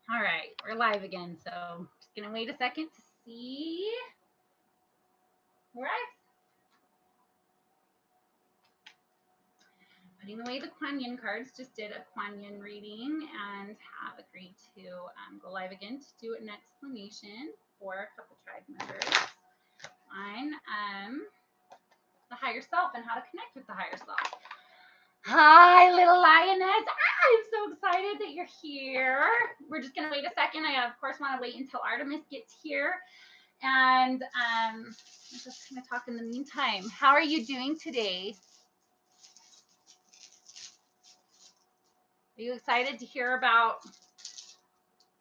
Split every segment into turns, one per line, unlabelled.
All right, we're live again, so just gonna wait a second to see. We're putting away the Kuan Yin cards. Just did a Kuan Yin reading and have agreed to go live again to do an explanation for a couple tribe members on the higher self and how to connect with the higher self. Hi, little lioness. I'm so excited that you're here. We're just going to wait a second. I, of course, want to wait until Artemis gets here. And I'm just going to talk in the meantime. How are you doing today? Are you excited to hear about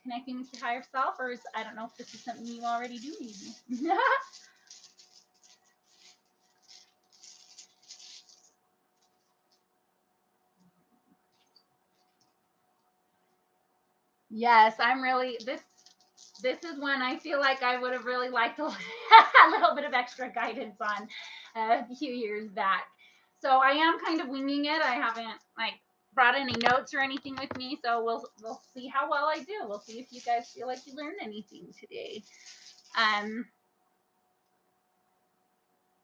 connecting with your higher self? Or I don't know if this is something you already do, maybe. Yes, I'm really, this is one I feel like I would have really liked a little bit of extra guidance on a few years back. So I am kind of winging it. I haven't brought any notes or anything with me, so we'll see how well I do. We'll see if you guys feel like you learned anything today.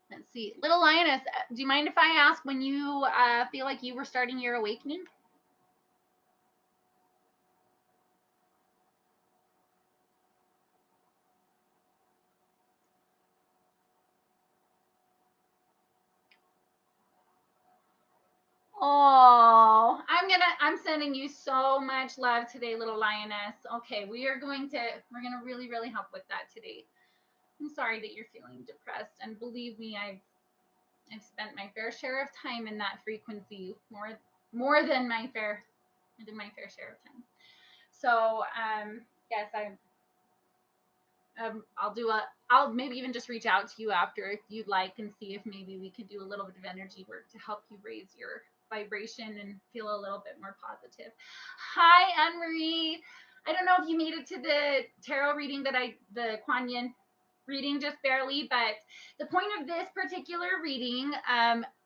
Let's see, little lioness, do you mind if I ask when you feel like you were starting your awakening? Oh, I'm sending you so much love today, little lioness. Okay, we're gonna really, really help with that today. I'm sorry that you're feeling depressed, and believe me, I've spent my fair share of time in that frequency, more than my fair share of time. So, yes, I'll maybe even just reach out to you after if you'd like and see if maybe we could do a little bit of energy work to help you raise your vibration and feel a little bit more positive. Hi, Anne Marie. I don't know if you made it to the tarot reading the Kuan Yin reading just barely, but the point of this particular reading,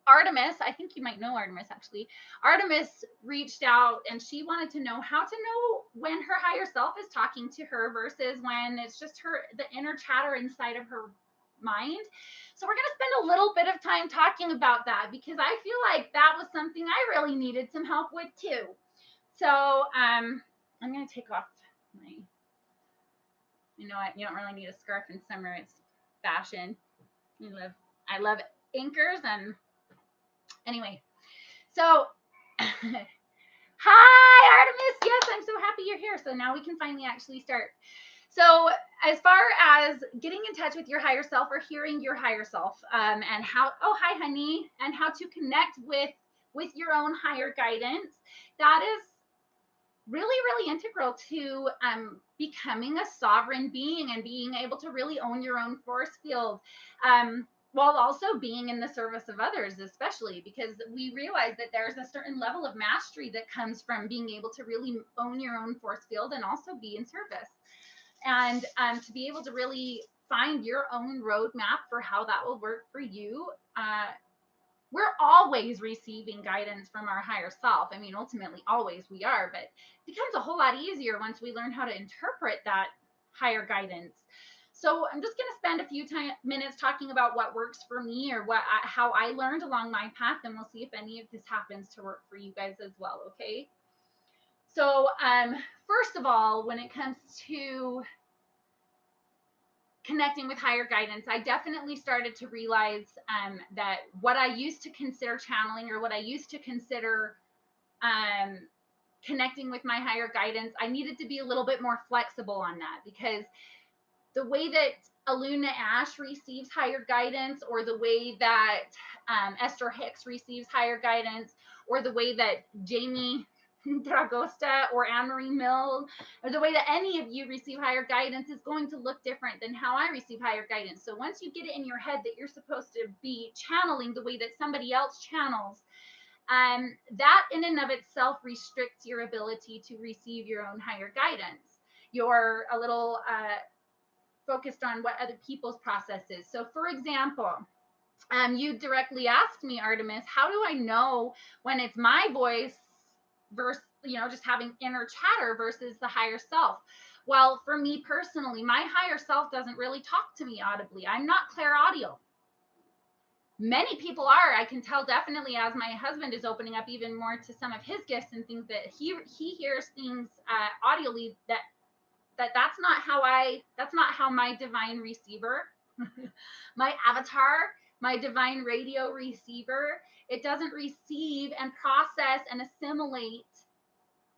Artemis, I think you might know Artemis actually. Artemis reached out and she wanted to know how to know when her higher self is talking to her versus when it's just the inner chatter inside of her mind. So we're going to spend a little bit of time talking about that because I feel like that was something I really needed some help with too. So I'm going to take off my, you know what, you don't really need a scarf in summer. It's fashion. I love anchors and anyway. So hi, Artemis. Yes, I'm so happy you're here. So now we can finally actually start. So as far as getting in touch with your higher self or hearing your higher self, and how, oh, hi, honey, and how to connect with your own higher guidance, that is really, really integral to becoming a sovereign being and being able to really own your own force field. While also being in the service of others, especially because we realize that there's a certain level of mastery that comes from being able to really own your own force field and also be in service. And to be able to really find your own roadmap for how that will work for you. We're always receiving guidance from our higher self. I mean, ultimately, always we are, but it becomes a whole lot easier once we learn how to interpret that higher guidance. So I'm just going to spend a few minutes talking about what works for me or how I learned along my path, and we'll see if any of this happens to work for you guys as well, okay? So first of all, when it comes to connecting with higher guidance, I definitely started to realize that what I used to consider channeling or what I used to consider connecting with my higher guidance, I needed to be a little bit more flexible on that because the way that Aluna Ash receives higher guidance, or the way that Esther Hicks receives higher guidance, or the way that Jamie Dragosta or Anne-Marie Mill, or the way that any of you receive higher guidance is going to look different than how I receive higher guidance. So once you get it in your head that you're supposed to be channeling the way that somebody else channels, that in and of itself restricts your ability to receive your own higher guidance. You're a little focused on what other people's process is. So for example, you directly asked me, Artemis, how do I know when it's my voice versus, just having inner chatter versus the higher self. Well, for me personally, my higher self doesn't really talk to me audibly. I'm not clairaudible. Many people are. I can tell definitely as my husband is opening up even more to some of his gifts and things that he hears things audibly that's not how my divine receiver, my avatar, my divine radio receiver, it doesn't receive and process and assimilate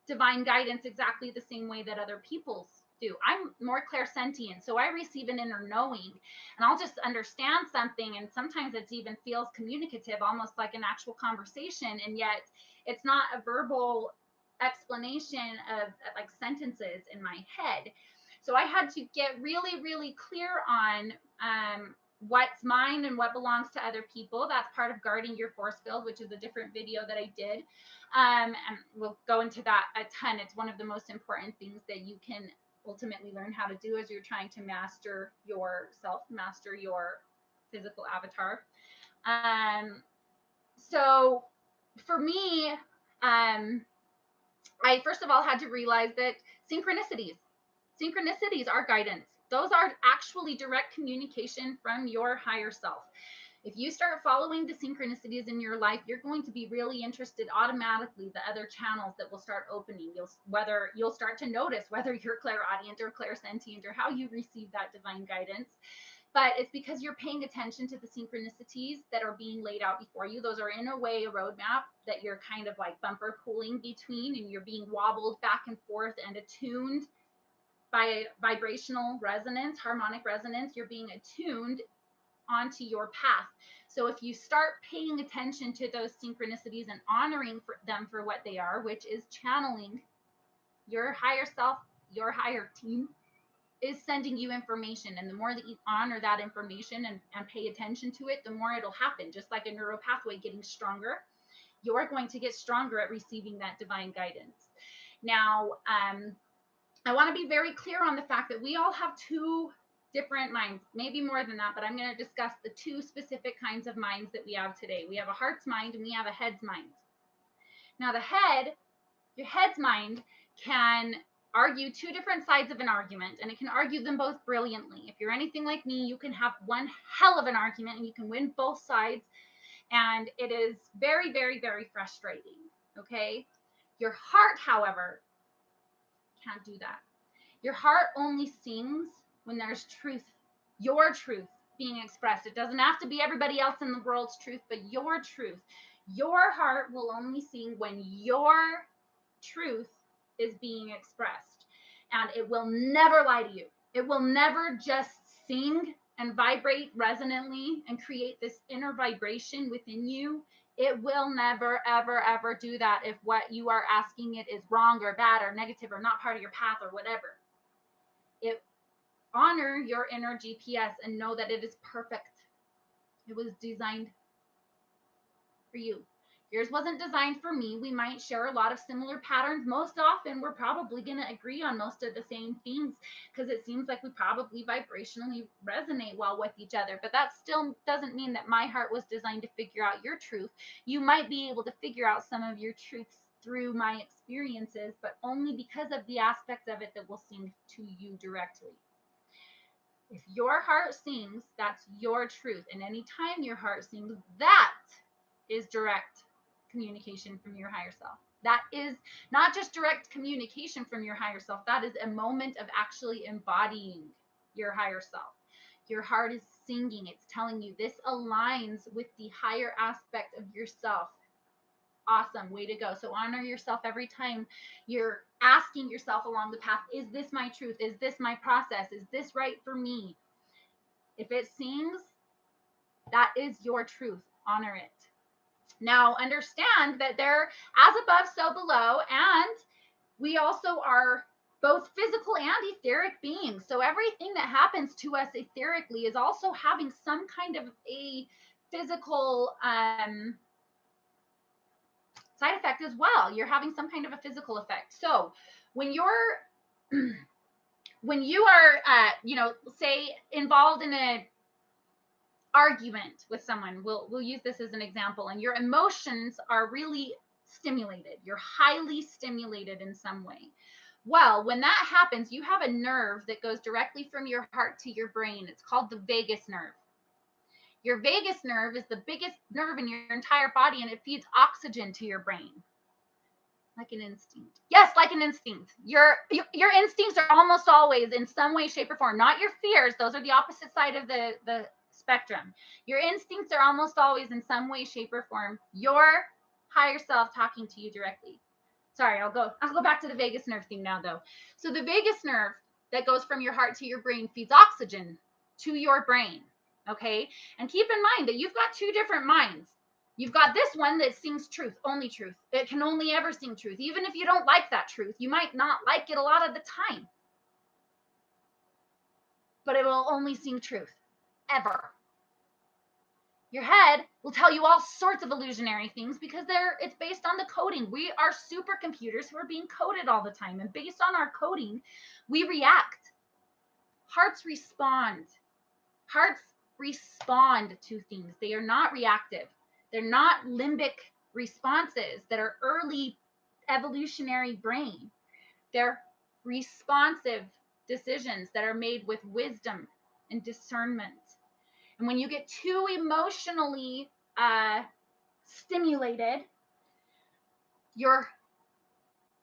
divine guidance exactly the same way that other people's do. I'm more clairsentient, so I receive an inner knowing, and I'll just understand something, and sometimes it even feels communicative, almost like an actual conversation, and yet it's not a verbal explanation of like sentences in my head. So I had to get really, really clear on what's mine and what belongs to other people. That's part of guarding your force field, which is a different video that I did. And we'll go into that a ton. It's one of the most important things that you can ultimately learn how to do as you're trying to master yourself, master your physical avatar. So for me, I first of all had to realize that synchronicities are guidance. Those are actually direct communication from your higher self. If you start following the synchronicities in your life, you're going to be really interested automatically the other channels that will start opening. You'll start to notice whether you're clairaudient or clairsentient or how you receive that divine guidance. But it's because you're paying attention to the synchronicities that are being laid out before you. Those are in a way a roadmap that you're kind of like bumper pulling between, and you're being wobbled back and forth and attuned by vibrational resonance, harmonic resonance. You're being attuned onto your path. So if you start paying attention to those synchronicities and honoring them for what they are, which is channeling, your higher self, your higher team is sending you information. And the more that you honor that information and pay attention to it, the more it'll happen. Just like a neural pathway getting stronger, you're going to get stronger at receiving that divine guidance. Now, I want to be very clear on the fact that we all have two different minds, maybe more than that, but I'm going to discuss the two specific kinds of minds that we have today. We have a heart's mind and we have a head's mind. Now your head's mind can argue two different sides of an argument, and it can argue them both brilliantly. If you're anything like me, you can have one hell of an argument and you can win both sides, and it is very, very, very frustrating, okay? Your heart, however, can't do that. Your heart only sings when there's truth, your truth being expressed. It doesn't have to be everybody else in the world's truth, but your truth. Your heart will only sing when your truth is being expressed. And it will never lie to you. It will never just sing and vibrate resonantly and create this inner vibration within you. It will never, ever, ever do that if what you are asking it is wrong or bad or negative or not part of your path or whatever. Honor your inner GPS and know that it is perfect. It was designed for you. Yours wasn't designed for me. We might share a lot of similar patterns. Most often, we're probably going to agree on most of the same things because it seems like we probably vibrationally resonate well with each other. But that still doesn't mean that my heart was designed to figure out your truth. You might be able to figure out some of your truths through my experiences, but only because of the aspects of it that will sing to you directly. If your heart sings, that's your truth. And anytime your heart sings, that is direct communication from your higher self. That is not just direct communication from your higher self. That is a moment of actually embodying your higher self. Your heart is singing. It's telling you this aligns with the higher aspect of yourself. Awesome. Way to go. So honor yourself every time you're asking yourself along the path, is this my truth? Is this my process? Is this right for me? If it sings, that is your truth. Honor it. Now understand that they're as above, so below, and we also are both physical and etheric beings. So everything that happens to us etherically is also having some kind of a physical side effect as well. You're having some kind of a physical effect. So when you are, say involved in a argument with someone, we'll use this as an example, and your emotions are really stimulated. You're highly stimulated in some way. Well, when that happens, you have a nerve that goes directly from your heart to your brain. It's called the vagus nerve. Your vagus nerve is the biggest nerve in your entire body, and it feeds oxygen to your brain. Like an instinct. Yes, like an instinct. Your instincts are almost always in some way, shape, or form. Not your fears. Those are the opposite side of the spectrum. Your instincts are almost always in some way, shape, or form your higher self talking to you directly. Sorry, I'll go back to the vagus nerve thing now, though. So the vagus nerve that goes from your heart to your brain feeds oxygen to your brain. Okay? And keep in mind that you've got two different minds. You've got this one that sings truth, only truth. It can only ever sing truth. Even if you don't like that truth, you might not like it a lot of the time. But it will only sing truth, ever. Your head will tell you all sorts of illusionary things because it's based on the coding. We are supercomputers who are being coded all the time. And based on our coding, we react. Hearts respond. Hearts respond to things. They are not reactive. They're not limbic responses that are early evolutionary brain. They're responsive decisions that are made with wisdom and discernment. And when you get too emotionally stimulated, your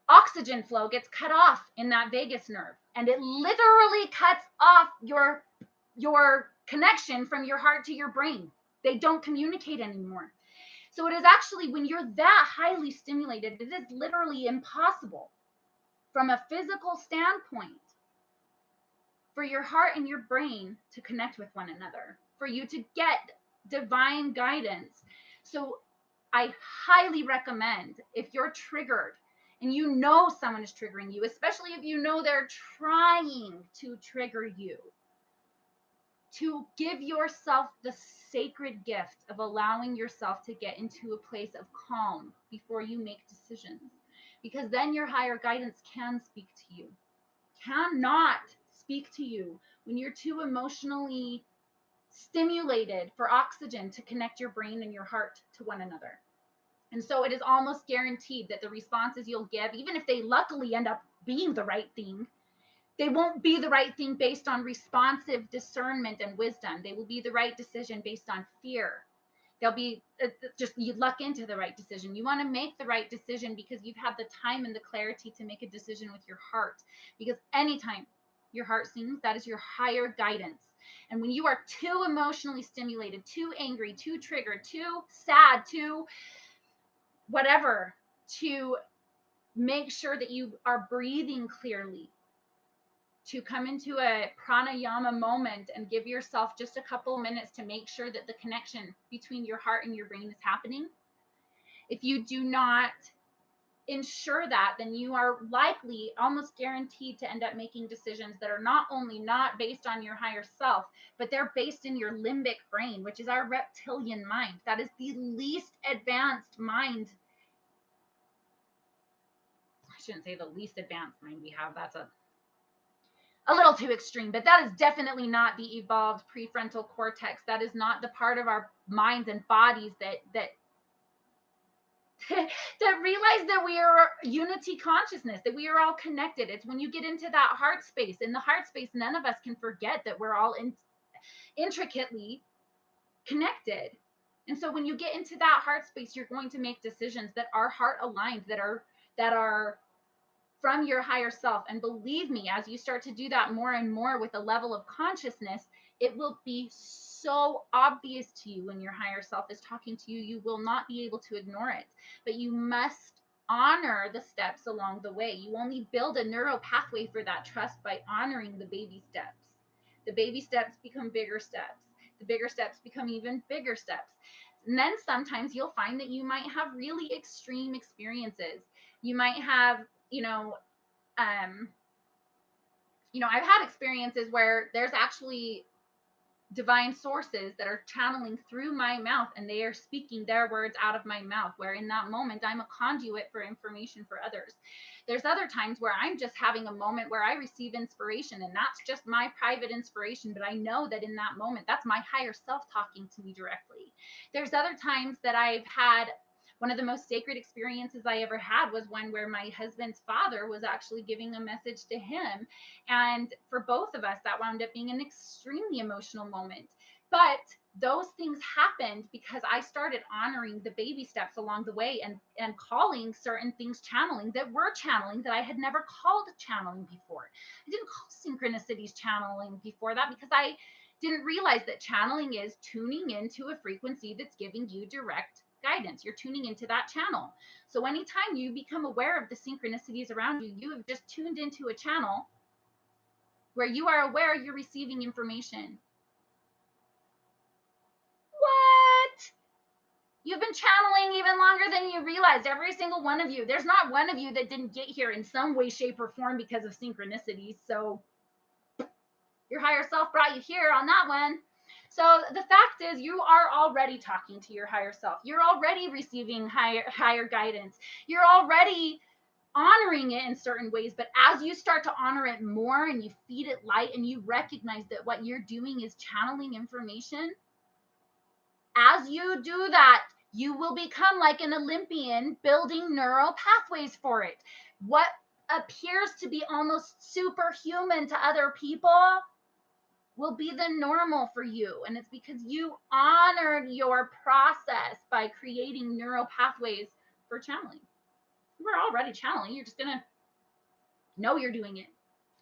oxygen flow gets cut off in that vagus nerve, and it literally cuts off your connection from your heart to your brain. They don't communicate anymore. So it is actually, when you're that highly stimulated, it is literally impossible from a physical standpoint for your heart and your brain to connect with one another, for you to get divine guidance. So I highly recommend, if you're triggered and you know someone is triggering you, especially if you know they're trying to trigger you, to give yourself the sacred gift of allowing yourself to get into a place of calm before you make decisions. Because then your higher guidance can speak to you. Cannot speak to you when you're too emotionally stimulated for oxygen to connect your brain and your heart to one another. And so it is almost guaranteed that the responses you'll give, even if they luckily end up being the right thing, they won't be the right thing based on responsive discernment and wisdom. They will be the right decision based on fear. They'll be just, you luck into the right decision. You want to make the right decision because you've had the time and the clarity to make a decision with your heart. Because anytime your heart sings, that is your higher guidance. And when you are too emotionally stimulated, too angry, too triggered, too sad, too whatever, to make sure that you are breathing clearly, to come into a pranayama moment and give yourself just a couple minutes to make sure that the connection between your heart and your brain is happening. If you do not ensure that, then you are likely, almost guaranteed, to end up making decisions that are not only not based on your higher self, but they're based in your limbic brain, which is our reptilian mind. That is the least advanced mind. I shouldn't say the least advanced mind we have. That's a little too extreme, but that is definitely not the evolved prefrontal cortex. That is not the part of our minds and bodies that that realize that we are unity consciousness, that we are all connected. It's when you get into that heart space. In the heart space, none of us can forget that we're all intricately connected. And so when you get into that heart space, you're going to make decisions that are heart aligned, that are from your higher self. And believe me, as you start to do that more and more with a level of consciousness, it will be so obvious to you when your higher self is talking to you. You will not be able to ignore it, but you must honor the steps along the way. You only build a neural pathway for that trust by honoring the baby steps. The baby steps become bigger steps. The bigger steps become even bigger steps. And then sometimes you'll find that you might have really extreme experiences. You might have, I've had experiences where there's actually divine sources that are channeling through my mouth, and they are speaking their words out of my mouth, where in that moment I'm a conduit for information for others. There's other times where I'm just having a moment where I receive inspiration, and that's just my private inspiration, but I know that in that moment that's my higher self talking to me directly. There's other times that I've had One of the most sacred experiences I ever had was one where my husband's father was actually giving a message to him. And for both of us, that wound up being an extremely emotional moment. But those things happened because I started honoring the baby steps along the way, and calling certain things channeling that were channeling that I had never called channeling before. I didn't call synchronicities channeling before that because I didn't realize that channeling is tuning into a frequency that's giving you direct guidance. You're tuning into that channel. So anytime you become aware of the synchronicities around you, you have just tuned into a channel where you are aware you're receiving information. What? You've been channeling even longer than you realized. Every single one of you. There's not one of you that didn't get here in some way, shape, or form because of synchronicities. So your higher self brought you here on that one. So the fact is, you are already talking to your higher self. You're already receiving higher guidance. You're already honoring it in certain ways. But as you start to honor it more and you feed it light and you recognize that what you're doing is channeling information, as you do that, you will become like an Olympian building neural pathways for it. What appears to be almost superhuman to other people will be the normal for you. And it's because you honored your process by creating neural pathways for channeling. We're already channeling. You're just going to know you're doing it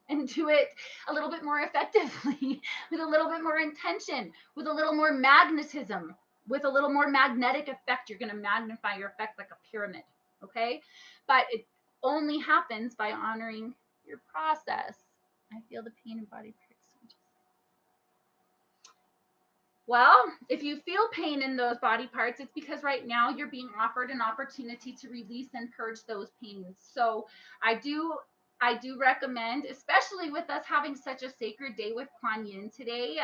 and do it a little bit more effectively, with a little bit more intention, with a little more magnetism, with a little more magnetic effect. You're going to magnify your effect like a pyramid. Okay. But it only happens by honoring your process. I feel the pain in body parts. Well, if you feel pain in those body parts, it's because right now you're being offered an opportunity to release and purge those pains. So I do recommend, especially with us having such a sacred day with Kuan Yin today,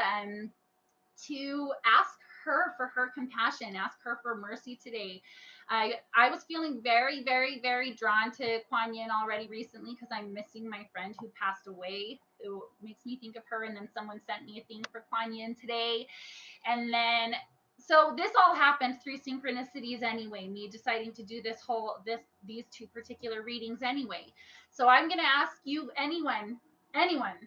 to ask her for her compassion, ask her for mercy today. I was feeling very, very, very drawn to Kuan Yin already recently because I'm missing my friend who passed away. It makes me think of her. And then someone sent me a thing for Kuan Yin today. And then, so this all happened through synchronicities anyway, me deciding to do these two particular readings anyway. So I'm going to ask you, anyone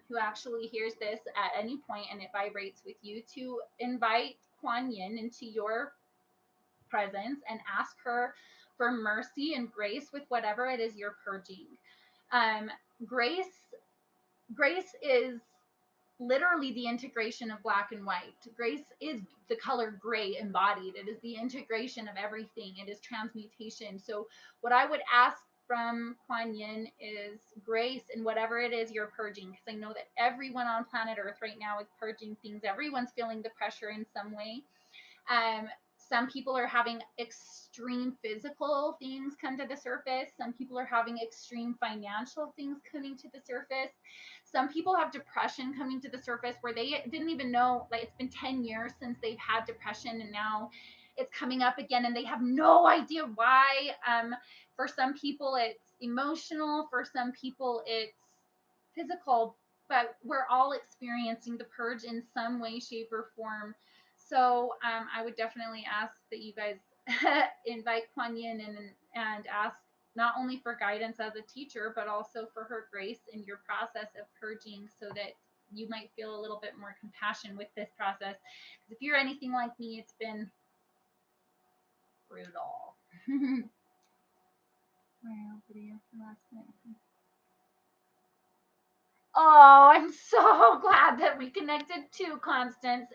who actually hears this at any point and it vibrates with you, to invite Kuan Yin into your presence and ask her for mercy and grace with whatever it is you're purging. Grace is literally the integration of black and white. Grace is the color gray embodied. It is the integration of everything. It is transmutation. So what I would ask from Kuan Yin is grace in whatever it is you're purging, because I know that everyone on planet Earth right now is purging things. Everyone's feeling the pressure in some way. Some people are having extreme physical things come to the surface. Some people are having extreme financial things coming to the surface. Some people have depression coming to the surface where they didn't even know, like, it's been 10 years since they've had depression and now it's coming up again and they have no idea why. For some people it's emotional, for some people it's physical, but we're all experiencing the purge in some way, shape, or form. So I would definitely ask that you guys invite Kuan Yin and ask not only for guidance as a teacher, but also for her grace in your process of purging, so that you might feel a little bit more compassion with this process. Because if you're anything like me, it's been brutal. Oh, I'm so glad that we connected to Constance.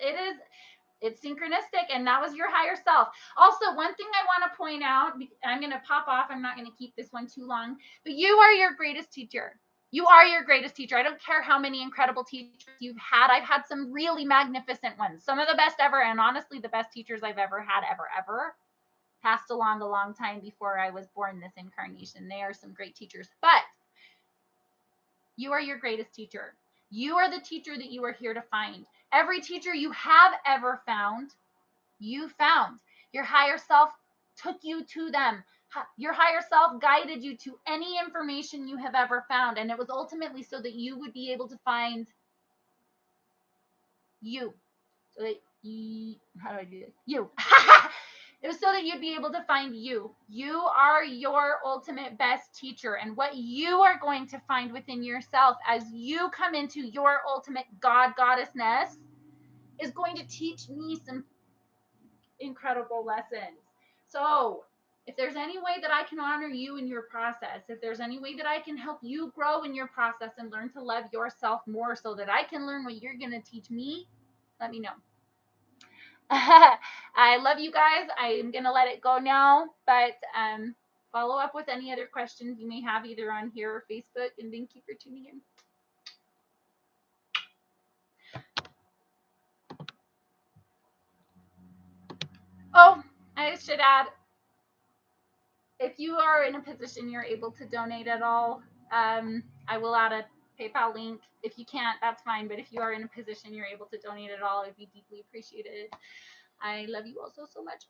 It's synchronistic, and that was your higher self. Also, one thing I want to point out, I'm going to pop off. I'm not going to keep this one too long, but you are your greatest teacher. You are your greatest teacher. I don't care how many incredible teachers you've had. I've had some really magnificent ones, some of the best ever, and honestly, the best teachers I've ever had, ever, passed along a long time before I was born this incarnation. They are some great teachers, but you are your greatest teacher. You are the teacher that you are here to find. Every teacher you have ever found, you found. Your higher self took you to them. Your higher self guided you to any information you have ever found. And it was ultimately so that you would be able to find you. So that how do I do this? You. It was so that you'd be able to find you. You are your ultimate best teacher, and what you are going to find within yourself as you come into your ultimate God, goddessness is going to teach me some incredible lessons. So if there's any way that I can honor you in your process, if there's any way that I can help you grow in your process and learn to love yourself more so that I can learn what you're going to teach me, let me know. I love you guys. I'm going to let it go now, but follow up with any other questions you may have either on here or Facebook, and thank you for tuning in. Oh, I should add, if you are in a position you're able to donate at all, I will add a PayPal link. If you can't, that's fine. But if you are in a position you're able to donate at all, it'd be deeply appreciated. I love you all so much.